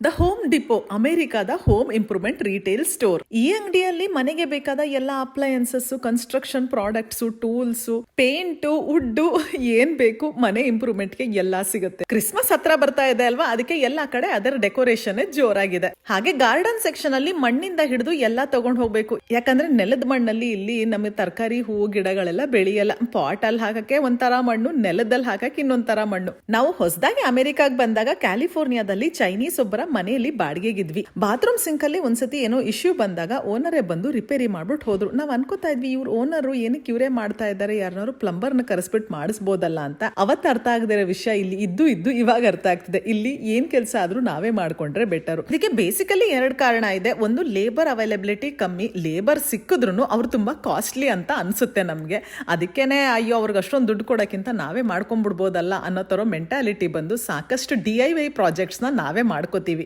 The Home Depot ಅಮೆರಿಕಾದ home improvement retail store. ಈ ಅಂಗಡಿಯಲ್ಲಿ ಮನೆಗೆ ಬೇಕಾದ ಎಲ್ಲ appliances, construction products, tools, paint, wood ಏನ್ ಬೇಕು ಮನೆ ಇಂಪ್ರೂವ್ಮೆಂಟ್ ಗೆ ಎಲ್ಲಾ ಸಿಗುತ್ತೆ. ಕ್ರಿಸ್ಮಸ್ ಹತ್ರ ಬರ್ತಾ ಇದೆ ಅಲ್ವಾ, ಅದಕ್ಕೆ ಎಲ್ಲಾ ಕಡೆ ಅದರ ಡೆಕೋರೇಷನ್ ಜೋರಾಗಿದೆ. ಹಾಗೆ ಗಾರ್ಡನ್ ಸೆಕ್ಷನ್ ಅಲ್ಲಿ ಮಣ್ಣಿಂದ ಹಿಡಿದು ಎಲ್ಲಾ ತಗೊಂಡ್ ಹೋಗ್ಬೇಕು. ಯಾಕಂದ್ರೆ ನೆಲದ ಮಣ್ಣಲ್ಲಿ ಇಲ್ಲಿ ನಮಗೆ ತರಕಾರಿ, ಹೂವು, ಗಿಡಗಳೆಲ್ಲ ಬೆಳೆಯಲ್ಲ. ಪಾಟ್ ಅಲ್ಲಿ ಹಾಕಕ್ಕೆ ಒಂಥರ ಮಣ್ಣು, ನೆಲದಲ್ಲಿ ಹಾಕಕ್ಕೆ ಇನ್ನೊಂಥರ ಮಣ್ಣು. ನಾವು ಹೊಸದಾಗಿ ಅಮೆರಿಕಾಗ್ ಬಂದಾಗ ಕ್ಯಾಲಿಫೋರ್ನಿಯಾದಲ್ಲಿ ಚೈನೀಸ್ ಒಬ್ಬರ ಮನೆಯಲ್ಲಿ ಬಾಡಿಗೆಗಿದ್ವಿ. ಬಾತ್ರೂಮ್ ಸಿಂಕ್ ಅಲ್ಲಿ ಒಂದ್ಸತಿ ಏನೋ ಇಶ್ಯೂ ಬಂದಾಗ ಓನರೇ ಬಂದು ರಿಪೇರಿ ಮಾಡ್ಬಿಟ್ಟು ಹೋದ್ರು. ನಾವ್ ಅನ್ಕೋತಾ ಇದ್ವಿ ಇವ್ರು ಓನರು ಏನಕ್ಕೆ ಇವರೇ ಮಾಡ್ತಾ ಇದ್ದಾರೆ, ಯಾರನ್ನಾರು ಪ್ಲಂಬರ್ ನ ಕರೆಸ್ಬಿಟ್ಟು ಮಾಡಿಸ್ಬೋದಲ್ಲ ಅಂತ. ಅವತ್ತು ಅರ್ಥ ಆಗದಿರೋ ವಿಷಯ ಇಲ್ಲಿ ಇದ್ದು ಇವಾಗ ಅರ್ಥ ಆಗ್ತಿದೆ. ಇಲ್ಲಿ ಏನ್ ಕೆಲಸ ಆದ್ರೂ ನಾವೇ ಮಾಡ್ಕೊಂಡ್ರೆ ಬೆಟರ್. ಇದಕ್ಕೆ ಬೇಸಿಕಲಿ 2 ಕಾರಣ ಇದೆ. ಒಂದು, ಲೇಬರ್ ಅವೈಲಬಿಲಿಟಿ ಕಮ್ಮಿ. ಲೇಬರ್ ಸಿಕ್ಕಿದ್ರು ಅವ್ರು ತುಂಬಾ ಕಾಸ್ಟ್ಲಿ ಅಂತ ಅನ್ಸುತ್ತೆ ನಮ್ಗೆ. ಅದಕ್ಕೇನೆ ಅಯ್ಯೋ ಅವ್ರಿಗೆ ಅಷ್ಟೊಂದು ದುಡ್ಡು ಕೊಡಕ್ಕಿಂತ ನಾವೇ ಮಾಡ್ಕೊಂಡ್ಬಿಡ್ಬೋದಲ್ಲ ಅನ್ನೋ ತರ ಮೆಂಟಾಲಿಟಿ ಬಂದು ಸಾಕಷ್ಟು DIY ಪ್ರಾಜೆಕ್ಟ್ಸ್ ನಾವೇ ಮಾಡ್ಕೋತೀವಿ.